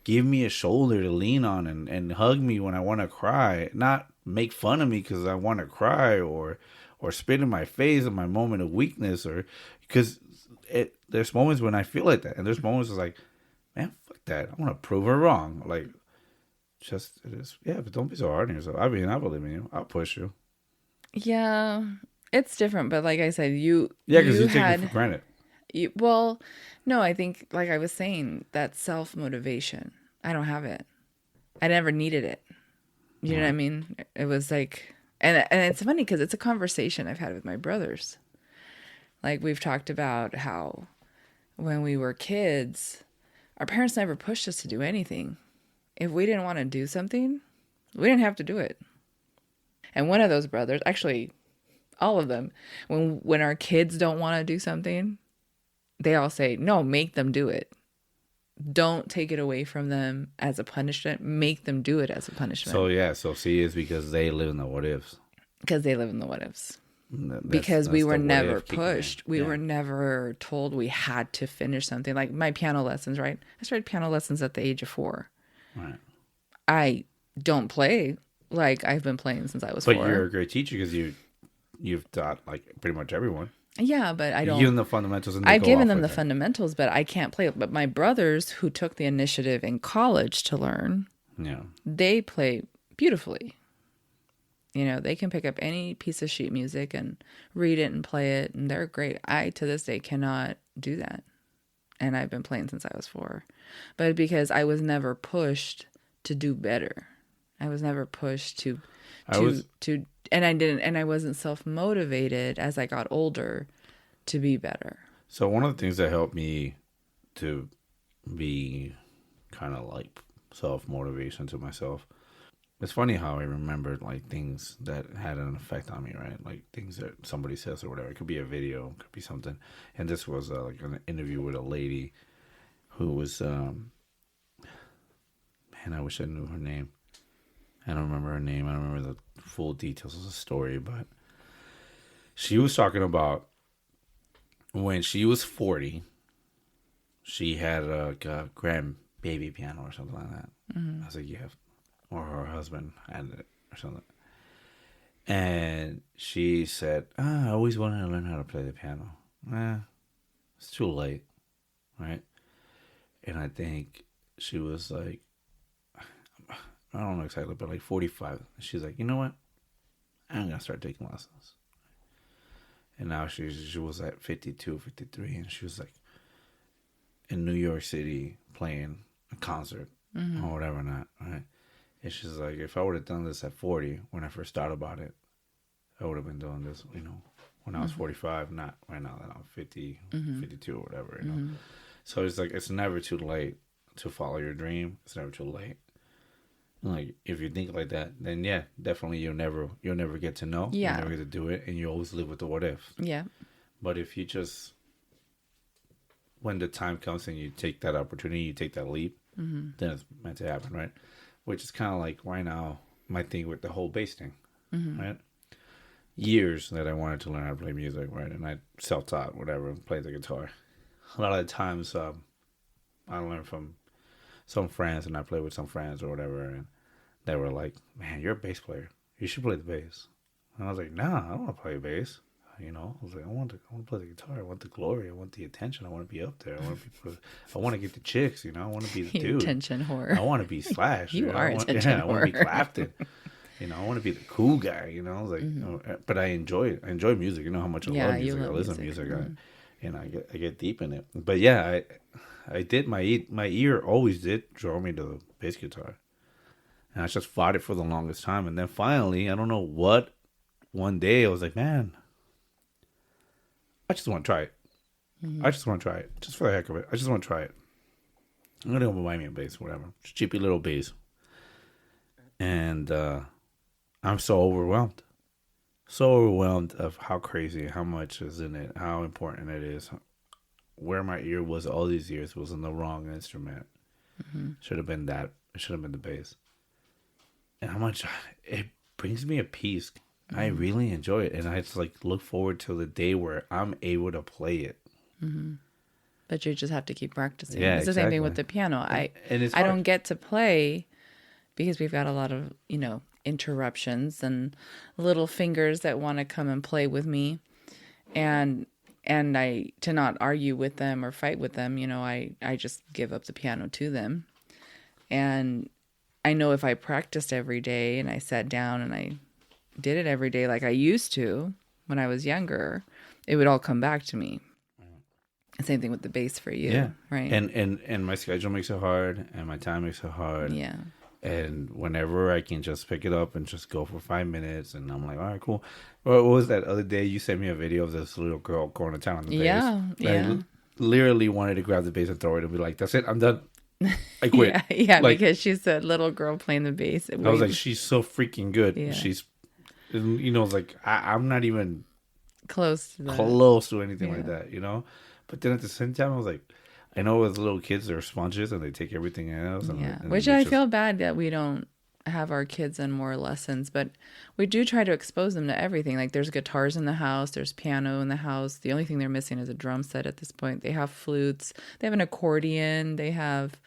give me a shoulder to lean on and hug me when I want to cry. Not make fun of me because I want to cry or spit in my face in my moment of weakness or because there's moments when I feel like that. And there's moments it's like, man, fuck that. I want to prove her wrong. Like, just, it is. Yeah, but don't be so hard on yourself. I mean, I believe in you. I'll push you. Yeah, it's different. But like I said, you because you take it for granted. Well, no, I think, like I was saying, that self-motivation. I don't have it. I never needed it. You know what I mean? It was like, and it's funny because it's a conversation I've had with my brothers. Like, we've talked about how when we were kids... Our parents never pushed us to do anything. If we didn't want to do something, we didn't have to do it. And one of those brothers, actually, all of them, when our kids don't want to do something, they all say, no, make them do it. Don't take it away from them as a punishment. Make them do it as a punishment. So see, it's because they live in the what ifs. Because they live in the what ifs. Because we were never pushed. We were never told we had to finish something. Like my piano lessons, right? I started piano lessons at the age of 4. Right. I don't play like I've been playing since I was 4. But you're a great teacher because you've taught like pretty much everyone. Yeah, but I don't. You've given them the fundamentals. And I've given them the fundamentals, but I can't play. But my brothers who took the initiative in college to learn, they play beautifully. They can pick up any piece of sheet music and read it and play it, and they're great. I, to this day, cannot do that. And I've been playing since I was 4. But because I was never pushed to do better. I was never pushed to, I and I wasn't self-motivated as I got older to be better. So one of the things that helped me to be kind of like self-motivation to myself, it's funny how I remembered like things that had an effect on me, right? Like things that somebody says or whatever. It could be a video, it could be something. And this was like an interview with a lady who was, man, I wish I knew her name. I don't remember her name. I don't remember the full details of the story, but she was talking about when she was 40, she had a grandbaby piano or something like that as a gift, or her husband had it or something. And she said, I always wanted to learn how to play the piano. It's too late, right? And I think she was like, I don't know exactly, but like 45. She's like, you know what? I'm going to start taking lessons. And now she was at 52, 53, and she was like in New York City playing a concert or whatever not, right? And she's like, if I would have done this at 40, when I first thought about it, I would have been doing this, when I was 45, not right now that I'm 50, 52 or whatever, So it's like, it's never too late to follow your dream. It's never too late. Like, if you think like that, then yeah, definitely you'll never get to know. Yeah. You'll never get to do it, and you always live with the what if. Yeah. But if you just, when the time comes and you take that opportunity, you take that leap, then it's meant to happen, right? Which is kind of like right now, my thing with the whole bass thing, right? Years that I wanted to learn how to play music, right? And I self-taught, whatever, played the guitar. A lot of the times, I learned from some friends, and I played with some friends or whatever, and they were like, man, you're a bass player. You should play the bass. And I was like, nah, I don't want to play bass. I was like, I want to play the guitar. I want the glory. I want the attention. I want to be up there. I want to get the chicks, I want to be the dude. Attention whore. I want to be Slash. You are attention whore. I want to be Clapton. I want to be the cool guy, I was like, but I enjoy it. I enjoy music. You know how much I love music. I listen to music. I get deep in it. But yeah, I did, my ear always did draw me to the bass guitar. And I just fought it for the longest time. And then finally, I don't know what, one day I was like, man, I just want to try it. I just want to try it. Just for the heck of it. I just want to try it. I'm going to go buy me a bass, whatever. Just cheapy little bass. And I'm so overwhelmed. So overwhelmed of how crazy, how much is in it, how important it is. Where my ear was all these years was in the wrong instrument. Should have been that. It should have been the bass. And how much it brings me a peace. I really enjoy it, and I just like look forward to the day where I'm able to play it. But you just have to keep practicing. Yeah, it's the same thing with the piano. I don't get to play because we've got a lot of interruptions and little fingers that want to come and play with me, and I, to not argue with them or fight with them, I just give up the piano to them. And I know if I practiced every day and I sat down and I did it every day like I used to when I was younger, it would all come back to me. Same thing with the bass for you, right? And my schedule makes it hard, and my time makes it hard. Yeah. And whenever I can just pick it up and just go for 5 minutes, and I'm like, all right, cool. What was that other day? You sent me a video of this little girl going to town on the bass. Yeah. I literally wanted to grab the bass and throw it and be like, that's it, I'm done. I quit. Because she's a little girl playing the bass. I was like, she's so freaking good. Yeah. She's, like, I'm not even close to anything like that, But then at the same time, I was like, I know with little kids, they're sponges and they take everything else. And which I feel bad that we don't have our kids in more lessons, but we do try to expose them to everything. Like there's guitars in the house, there's piano in the house. The only thing they're missing is a drum set at this point. They have flutes, they have an accordion, they have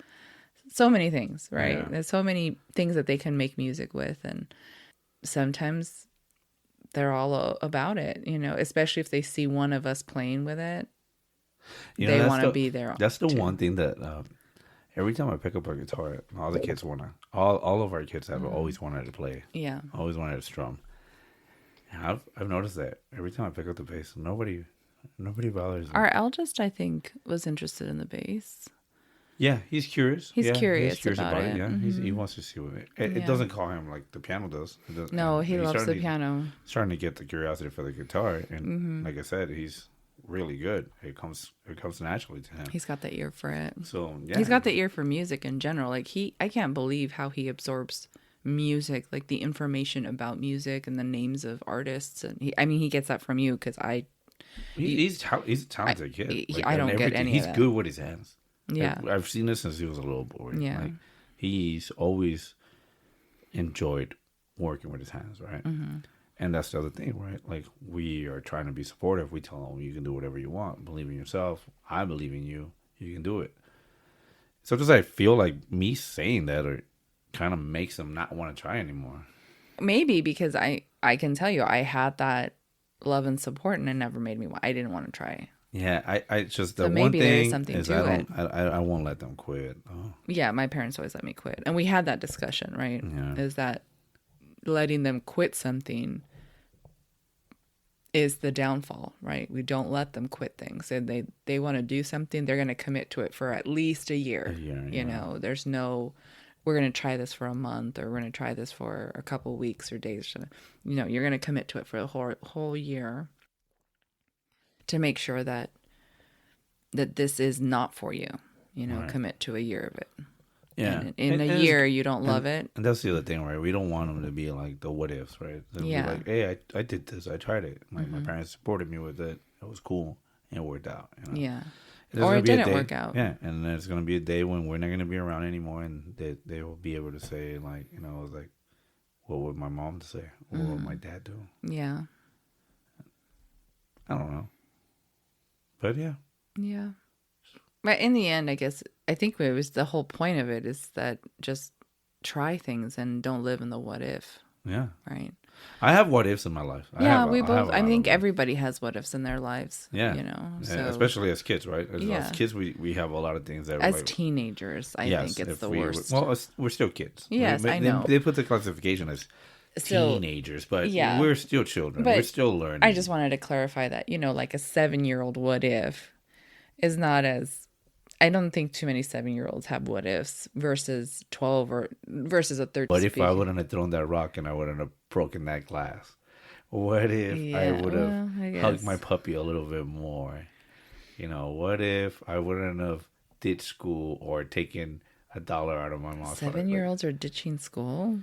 so many things, right? Yeah. There's so many things that they can make music with, and sometimes they're all about it, especially if they see one of us playing with it. They want to be there. That's the one thing that every time I pick up a guitar, all the kids all of our kids have always wanted to play. Yeah. Always wanted to strum. And I've noticed that every time I pick up the bass, nobody bothers me. Our eldest, I think, was interested in the bass. Yeah, he's curious. He's yeah, curious he's curious about it. Yeah, he wants to see what it doesn't call him like the piano does. It does No, he loves the piano. Starting to get the curiosity for the guitar, and like I said, he's really good. It comes naturally to him. He's got the ear for it. So yeah, he's got the ear for music in general. Like I can't believe how he absorbs music, like the information about music and the names of artists. And he gets that from you because he's a talented kid. I don't get any. He's of that. good with his hands. Yeah, I've seen this since he was a little boy. Yeah, like, he's always enjoyed working with his hands, right? Mm-hmm. And that's the other thing, right? Like, we are trying to be supportive. We tell him, you can do whatever you want. Believe in yourself. I believe in you. You can do it. Sometimes I feel like me saying that kind of makes him not want to try anymore. Maybe because I can tell you I had that love and support, and it never made me. I didn't want to try. Yeah, I just the so one thing is I won't let them quit. Oh. Yeah, my parents always let me quit, and we had that discussion, right? Yeah. Is that letting them quit something is the downfall, right? We don't let them quit things. And they want to do something, they're going to commit to it for at least a year. You know, there's no, we're going to try this for a month, or we're going to try this for a couple weeks or days. You know, you're going to commit to it for the whole year to make sure that this is not for you. You know, commit to a year of it. Yeah. And in a year, you don't love it. And that's the other thing, right? We don't want them to be like the what ifs, right? They'll be like, hey, I did this. I tried it. Like, my parents supported me with it. It was cool. And it worked out. You know? Yeah. Or it didn't work out. Yeah. And there's going to be a day when we're not going to be around anymore. And they will be able to say, like, you know, it was like, what would my mom say? What would my dad do? Yeah. I don't know. But yeah. Yeah. But in the end, I think it was the whole point of it is that just try things and don't live in the what if. Yeah. Right. I have what ifs in my life. I think everybody has what ifs in their lives. Yeah. You know, so, especially as kids, right? As kids, we have a lot of things that as teenagers, I think it's the worst. Well, we're still kids. Yes, I know. They put the classification as teenagers, but we're still children. We're still learning. I just wanted to clarify that, you know, like a 7-year-old what if is not as. I don't think too many 7-year-olds have what ifs versus 12 or versus a 13. What if I wouldn't have thrown that rock and I wouldn't have broken that glass? What if I would have hugged my puppy a little bit more? You know, what if I wouldn't have ditched school or taken $1 out of my mom's 7-year-olds are ditching school?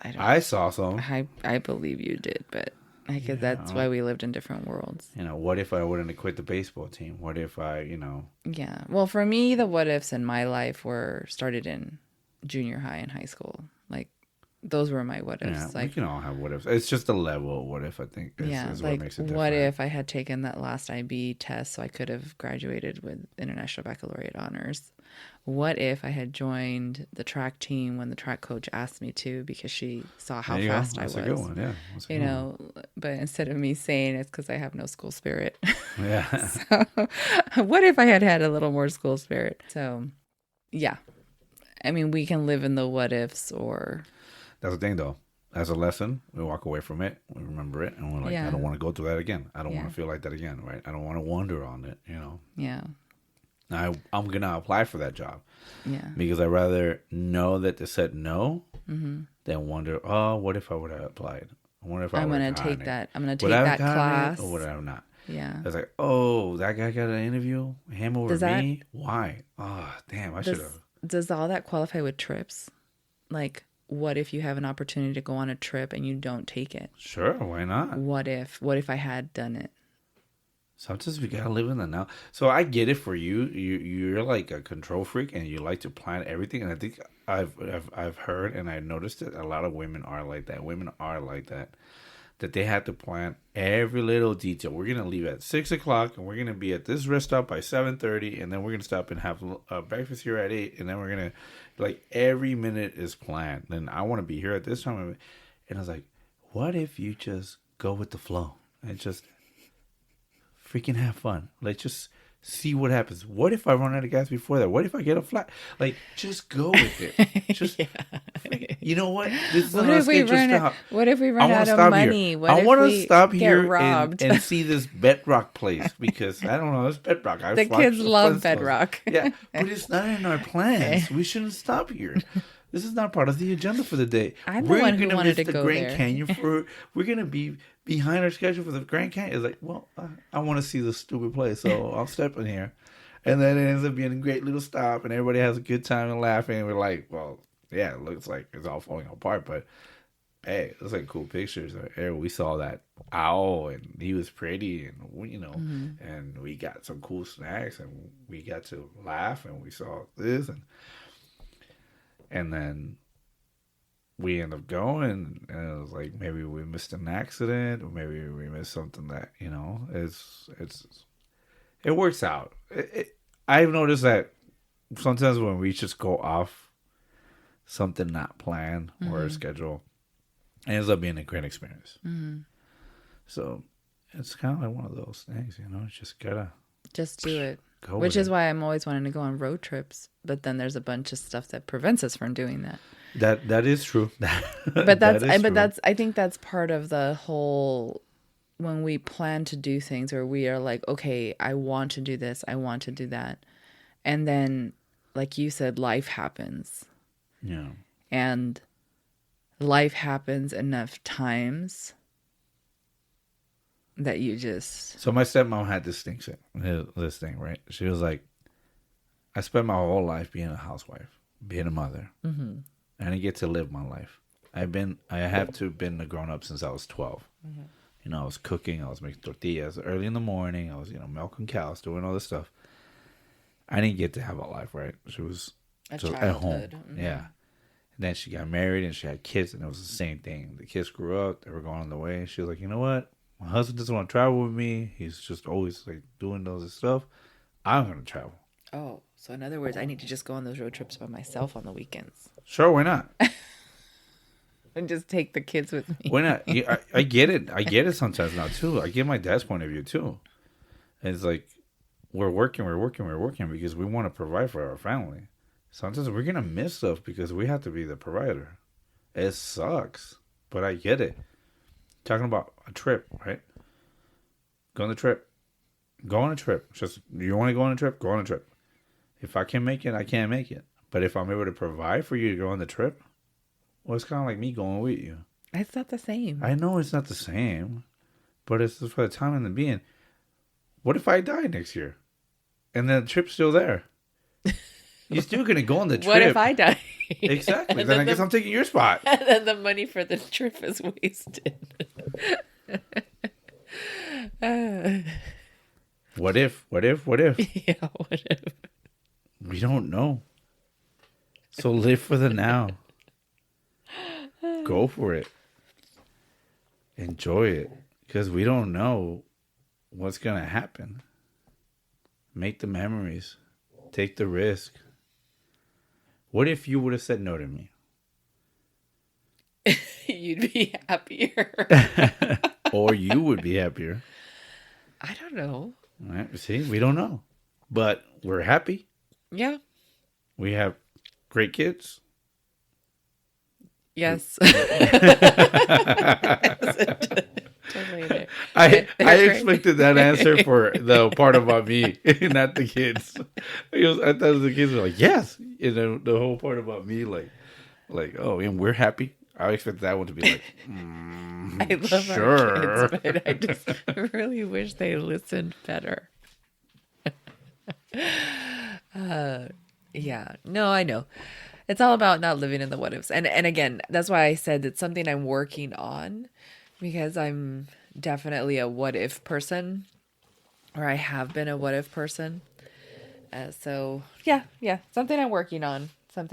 I saw some. I believe you did, but that's why we lived in different worlds. You know, what if I wouldn't have quit the baseball team? What if I, you know... Yeah. Well, for me, the what ifs in my life were started in junior high and high school. Like, those were my what ifs. Yeah, like, we can all have what ifs. It's just the level of what if, I think, is what makes it different. What if I had taken that last IB test so I could have graduated with International Baccalaureate honors? What if I had joined the track team when the track coach asked me to because she saw how fast I was? That's a good one, yeah. You know, but instead of me saying it's because I have no school spirit. Yeah. So, what if I had had a little more school spirit? So, yeah. I mean, we can live in the what ifs or... That's the thing, though. As a lesson, we walk away from it, we remember it, and we're like, I don't want to go through that again. I don't want to feel like that again, right? I don't want to wonder on it, you know? Yeah. I'm going to apply for that job. Yeah. Because I'd rather know that they said no than wonder, oh, what if I would have applied? I wonder if I'm going to take that. I'm going to take that class. Or would I have not? Yeah. I was like, oh, that guy got an interview? Him over me? Why? Oh, damn, I should have. Does all that qualify with trips? Like, what if you have an opportunity to go on a trip and you don't take it? Sure, why not? What if I had done it? Sometimes we gotta live in the now. So I get it for you. You're like a control freak and you like to plan everything. And I think I've heard and I noticed that a lot of women are like that. Women are like that. That they have to plan every little detail. We're gonna leave at 6:00 and we're gonna be at this rest stop by 7:30, and then we're gonna stop and have breakfast here at 8, and then we're gonna like every minute is planned. Then I want to be here at this time, and I was like, what if you just go with the flow and just freaking have fun? Like, just See what happens. What if I run out of gas before that? What if I get a flat? Like, just go with it. Just, you know what? This is what if we run out? What if we run out of money? I want to stop here and see this Bedrock place because I don't know. It's Bedrock. The kids love Bedrock. Yeah, but it's not in our plans. We shouldn't stop here. This is not part of the agenda for the day. I'm the one who wanted to go Grand there. Canyon for. We're gonna be behind our schedule for the Grand Canyon. It's like, well, I want to see this stupid place, so I'll step in here, and then it ends up being a great little stop, and everybody has a good time and laughing. And we're like, well, yeah, it looks like it's all falling apart, but hey, it's like cool pictures. We saw that owl, and he was pretty, and we, and we got some cool snacks, and we got to laugh, and we saw this, and then we end up going, and it was like maybe we missed an accident, or maybe we missed something that it works out. I've noticed that sometimes when we just go off something not planned or a schedule, it ends up being a great experience. So it's kind of like one of those things, just gotta just do it. Which is why I'm always wanting to go on road trips, but then there's a bunch of stuff that prevents us from doing that. That is true. I think that's part of the whole when we plan to do things, or we are like, okay, I want to do this, I want to do that, and then, like you said, life happens. Yeah. And life happens enough times that you just... So my stepmom had this thing, right? She was like, I spent my whole life being a housewife, being a mother. Mm-hmm. I didn't get to live my life. I have to have been a grown up since I was 12. Mm-hmm. I was cooking, I was making tortillas early in the morning, I was, milking cows, doing all this stuff. I didn't get to have a life, right? She was just at home. Mm-hmm. Yeah. And then she got married and she had kids, and it was the same thing. The kids grew up, they were going on the way. She was like, you know what? My husband doesn't want to travel with me. He's just always like doing all this stuff. I'm going to travel. Oh, so in other words, I need to just go on those road trips by myself on the weekends. Sure, why not? And just take the kids with me. Why not? Yeah, I get it. I get it sometimes now, too. I get my dad's point of view, too. And it's like, we're working because we want to provide for our family. Sometimes we're going to miss stuff because we have to be the provider. It sucks, but I get it. Talking about a trip, right? Go on a trip. Just, you want to go on a trip? Go on a trip. If I can make it, I can't make it. But if I'm able to provide for you to go on the trip, well, it's kind of like me going with you. It's not the same. I know it's not the same, but it's for the time and the being. What if I die next year? And the trip's still there? You're still going to go on the trip. What if I die? Exactly. Then I guess I'm taking your spot. And then the money for the trip is wasted. What if? Yeah, what if? We don't know. So live for the now. Go for it. Enjoy it. Because we don't know what's going to happen. Make the memories. Take the risk. What if you would have said no to me? You'd be happier. Or you would be happier. I don't know. All right, see, we don't know. But we're happy. Yeah. We have great kids. Yes. Totally. I expected that answer for the part about me, not the kids. I thought the kids were like, yes. The whole part about me, like, oh, and we're happy. I expected that one to be like, I love sure. Our kids, but I just really wish they listened better. Yeah. No, I know. It's all about not living in the what ifs. And again, that's why I said it's something I'm working on, because I'm definitely a what if person, or I have been a what if person. So yeah, something I'm working on. So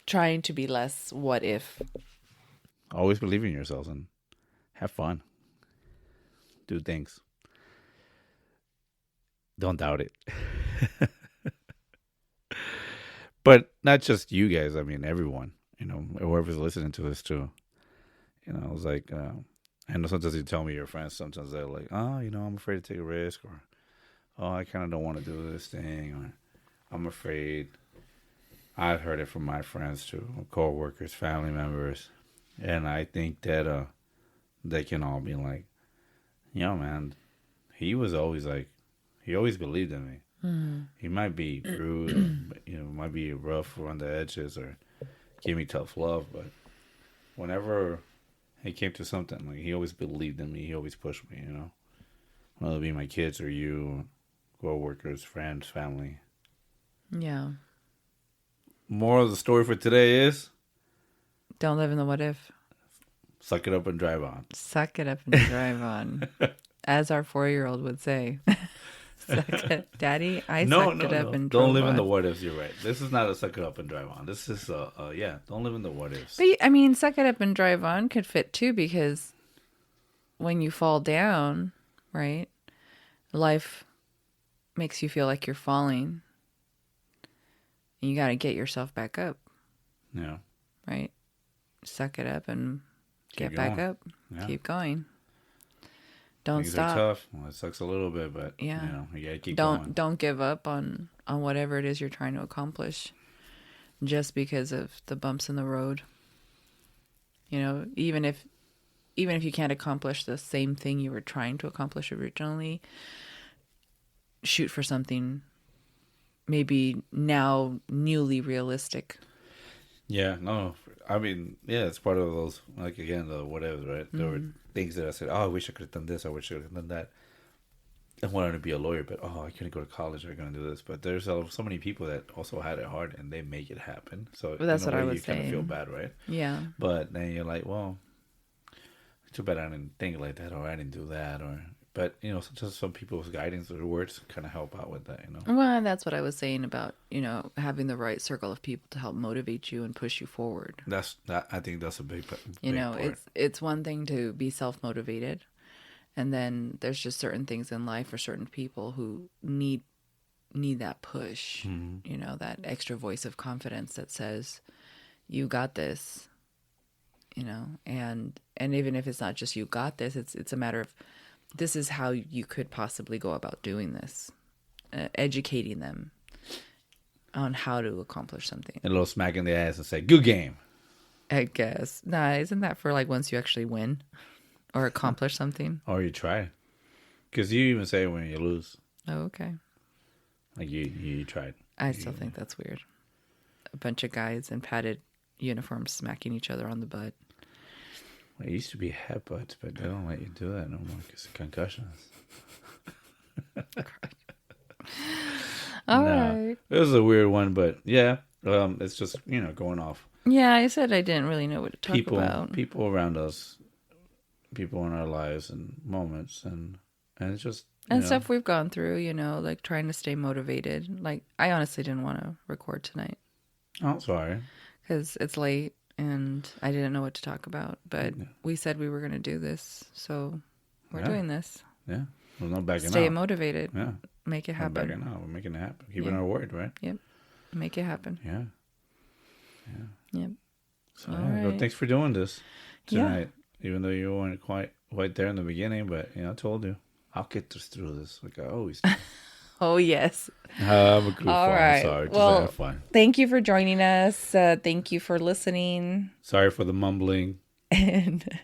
trying to be less what if. Always believe in yourselves and have fun. Do things. Don't doubt it. But not just you guys. I mean, everyone. Whoever's listening to this too. I was like, I know sometimes you tell me your friends, sometimes they're like, oh, I'm afraid to take a risk, or, oh, I kind of don't want to do this thing, or I'm afraid. I've heard it from my friends too, co-workers, family members. And I think that they can all be like, man, he was always like, he always believed in me. Mm. He might be rude, or, might be rough around the edges, or give me tough love, but whenever it came to something, like, he always believed in me. He always pushed me, whether it be my kids or you, co-workers, friends, family. Yeah. Moral of the story for today is, don't live in the what if. Suck it up and drive on. Suck it up and drive on. As our 4-year-old would say. Suck it. Daddy, sucked it up and drove on. Don't live in the what ifs, you're right. This is not a suck it up and drive on. This is, don't live in the what ifs. But, suck it up and drive on could fit too, because when you fall down, right, life makes you feel like you're falling. And you got to get yourself back up. Yeah. Right? Suck it up and get back up. Yeah. Keep going. Don't Things stop. Are tough. Well, it sucks a little bit, but you got to keep going. Don't give up on whatever it is you're trying to accomplish just because of the bumps in the road. Even if you can't accomplish the same thing you were trying to accomplish originally, shoot for something maybe now newly realistic. Yeah, no. I mean, yeah, it's part of those, like, again, the whatever, right? There were things that I said, oh, I wish I could have done this. I wish I could have done that. I wanted to be a lawyer, but, I couldn't go to college. I'm going to do this. But there's so many people that also had it hard, and they make it happen. So that's what I was saying. You kind of feel bad, right? Yeah. But then you're like, well, too bad I didn't think like that, or I didn't do that, or... But, just some people's guidance or words kind of help out with that, Well, that's what I was saying about, having the right circle of people to help motivate you and push you forward. I think that's a big part. It's one thing to be self-motivated. And then there's just certain things in life for certain people who need that push, that extra voice of confidence that says, you got this, and even if it's not just you got this, it's a matter of, this is how you could possibly go about doing this, educating them on how to accomplish something. A little smack in the ass and say, good game. I guess. Nah, isn't that for like once you actually win or accomplish something? Or you try. Because you even say when you lose. Oh, okay. Like you tried. I still think that's weird. A bunch of guys in padded uniforms smacking each other on the butt. Well, it used to be headbutts, but they don't let you do that no more because of concussions. All right. It was a weird one, but yeah, it's just, going off. Yeah, I said I didn't really know what to talk about. People around us, people in our lives and moments, and it's just... And stuff we've gone through, like trying to stay motivated. Like, I honestly didn't want to record tonight. Oh, sorry. Because it's late. And I didn't know what to talk about, but we said we were going to do this, so we're doing this. Yeah, we're not backing out. Stay motivated. Yeah, make it happen. We're backing out. We're making it happen. Keeping our word, right? Yep, make it happen. Yeah. Yep. So well, thanks for doing this tonight. Yeah. Even though you weren't quite there in the beginning, but I told you I'll get us through this like I always do. Oh, yes. I'm a goof. All right. Sorry. Well, have fun. Thank you for joining us. Thank you for listening. Sorry for the mumbling. And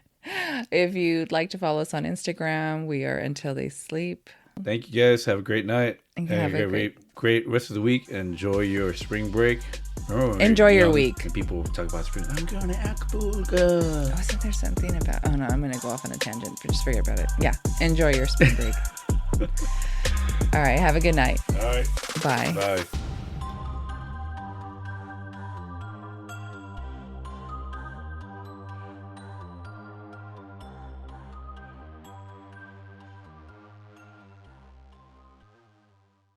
if you'd like to follow us on Instagram, we are Until They Sleep. Thank you, guys. Have a great night. And have a great rest of the week. Enjoy your spring break. Enjoy your week. And people talk about spring. I'm going to Acapulco. Wasn't there something about... Oh, no. I'm going to go off on a tangent. But just forget about it. Yeah. Enjoy your spring break. All right. Have a good night. All right. Bye. Bye.